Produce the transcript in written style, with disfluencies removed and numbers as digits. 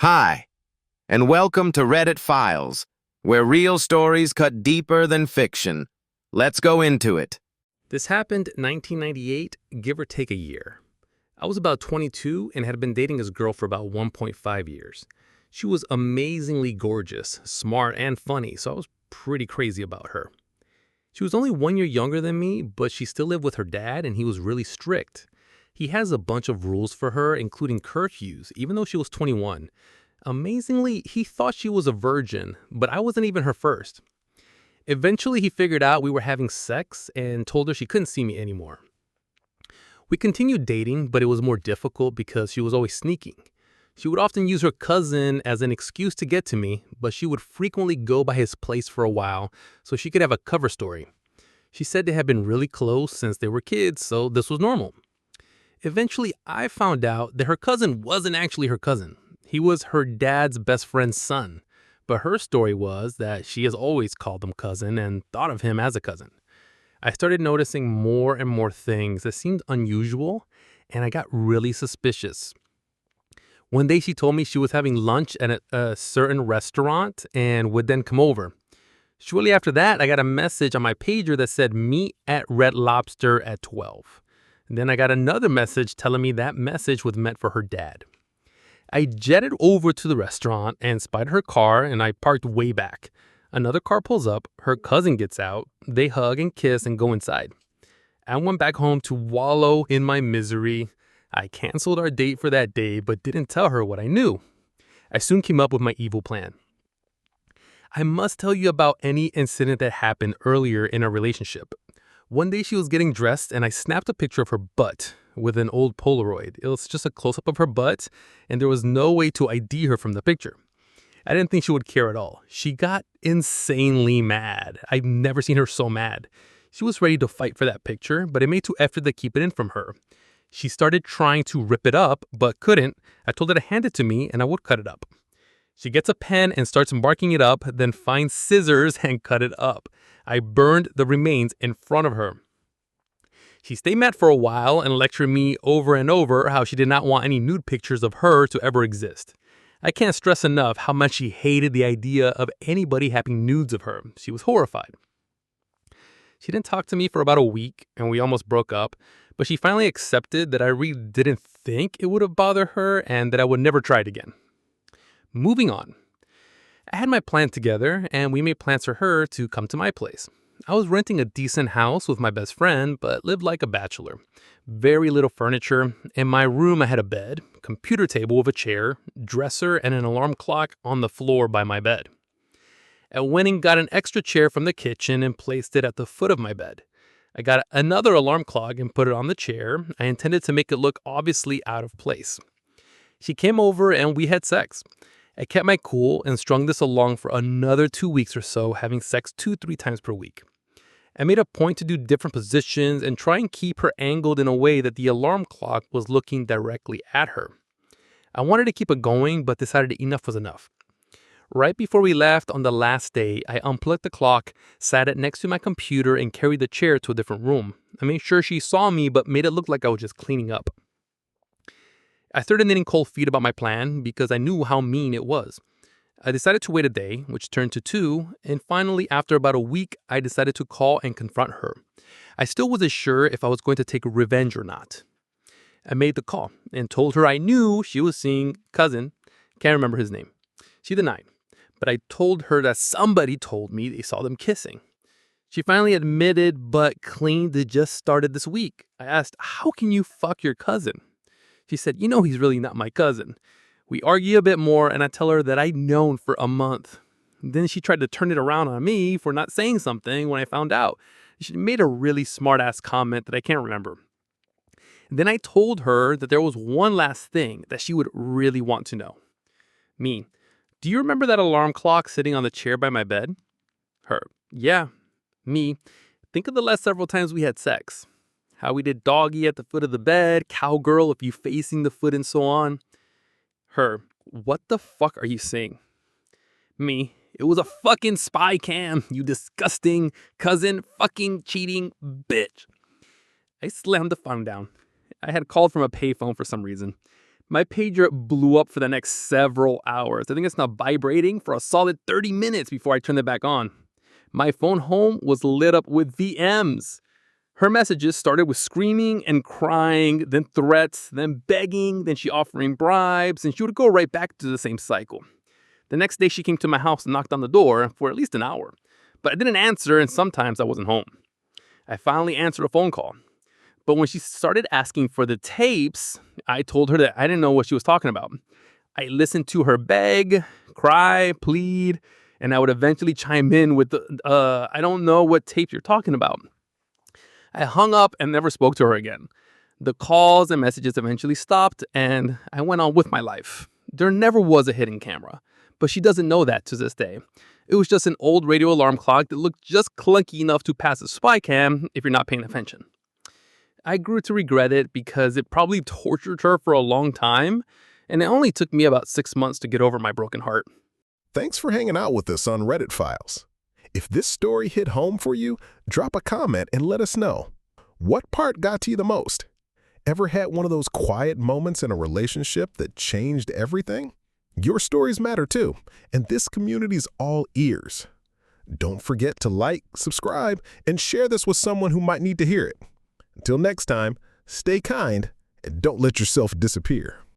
Hi, and welcome to Reddit Files, where real stories cut deeper than fiction. Let's go into it. This happened 1998, give or take a year. I was about 22 and had been dating this girl for about 1.5 years. She was amazingly gorgeous, smart, and funny, so I was pretty crazy about her. She was only 1 year younger than me, but she still lived with her dad and he was really strict. He has a bunch of rules for her, including curfews, even though she was 21. Amazingly, he thought she was a virgin, but I wasn't even her first. Eventually, he figured out we were having sex and told her she couldn't see me anymore. We continued dating, but it was more difficult because she was always sneaking. She would often use her cousin as an excuse to get to me, but she would frequently go by his place for a while so she could have a cover story. She said they had been really close since they were kids, so this was normal. Eventually, I found out that her cousin wasn't actually her cousin. He was her dad's best friend's son. But her story was that she has always called him cousin and thought of him as a cousin. I started noticing more and more things that seemed unusual, and I got really suspicious. One day she told me she was having lunch at a certain restaurant and would then come over. Shortly after that, I got a message on my pager that said meet at Red Lobster at 12. And then I got another message telling me that message was meant for her dad. I jetted over to the restaurant and spied her car, and I parked way back. Another car pulls up, her cousin gets out, they hug and kiss and go inside. I went back home to wallow in my misery. I canceled our date for that day, but didn't tell her what I knew. I soon came up with my evil plan. I must tell you about any incident that happened earlier in our relationship. One day she was getting dressed and I snapped a picture of her butt with an old Polaroid. It was just a close-up of her butt and there was no way to ID her from the picture. I didn't think she would care at all. She got insanely mad. I've never seen her so mad. She was ready to fight for that picture, but I made too effort to keep it in from her. She started trying to rip it up, but couldn't. I told her to hand it to me and I would cut it up. She gets a pen and starts marking it up, then finds scissors and cut it up. I burned the remains in front of her. She stayed mad for a while and lectured me over and over how she did not want any nude pictures of her to ever exist. I can't stress enough how much she hated the idea of anybody having nudes of her. She was horrified. She didn't talk to me for about a week and we almost broke up, but she finally accepted that I really didn't think it would have bothered her and that I would never try it again. Moving on. I had my plan together and we made plans for her to come to my place. I was renting a decent house with my best friend, but lived like a bachelor. Very little furniture. In my room, I had a bed, computer table with a chair, dresser, and an alarm clock on the floor by my bed. I went and got an extra chair from the kitchen and placed it at the foot of my bed. I got another alarm clock and put it on the chair. I intended to make it look obviously out of place. She came over and we had sex. I kept my cool and strung this along for another 2 weeks or so, having sex 2-3 times per week. I made a point to do different positions and try and keep her angled in a way that the alarm clock was looking directly at her. I wanted to keep it going, but decided enough was enough. Right before we left on the last day, I unplugged the clock, sat it next to my computer, and carried the chair to a different room. I made sure she saw me, but made it look like I was just cleaning up. I started knitting cold feet about my plan because I knew how mean it was. I decided to wait a day, which turned to 2, and finally, after about a week, I decided to call and confront her. I still wasn't sure if I was going to take revenge or not. I made the call and told her I knew she was seeing cousin, can't remember his name. She denied, but I told her that somebody told me they saw them kissing. She finally admitted, but claimed it just started this week. I asked, how can you fuck your cousin? She said, he's really not my cousin. We argue a bit more and I tell her that I'd known for a month. Then she tried to turn it around on me for not saying something when I found out. She made a really smart-ass comment that I can't remember. Then I told her that there was one last thing that she would really want to know. Me, do you remember that alarm clock sitting on the chair by my bed? Her, yeah. Me, think of the last several times we had sex. How we did doggy at the foot of the bed, cowgirl if you facing the foot and so on. Her, what the fuck are you saying? Me, it was a fucking spy cam, you disgusting cousin fucking cheating bitch. I slammed the phone down. I had called from a payphone for some reason. My pager blew up for the next several hours. I think it's not vibrating for a solid 30 minutes before I turned it back on. My phone home was lit up with VMs. Her messages started with screaming and crying, then threats, then begging, then she offering bribes, and she would go right back to the same cycle. The next day she came to my house and knocked on the door for at least an hour, but I didn't answer and sometimes I wasn't home. I finally answered a phone call. But when she started asking for the tapes, I told her that I didn't know what she was talking about. I listened to her beg, cry, plead, and I would eventually chime in with I don't know what tape you're talking about. I hung up and never spoke to her again. The calls and messages eventually stopped, and I went on with my life. There never was a hidden camera, but she doesn't know that to this day. It was just an old radio alarm clock that looked just clunky enough to pass a spy cam if you're not paying attention. I grew to regret it because it probably tortured her for a long time, and it only took me about 6 months to get over my broken heart. Thanks for hanging out with us on Reddit Files. If this story hit home for you, drop a comment and let us know. What part got to you the most? Ever had one of those quiet moments in a relationship that changed everything? Your stories matter too, and this community's all ears. Don't forget to like, subscribe, and share this with someone who might need to hear it. Until next time, stay kind and don't let yourself disappear.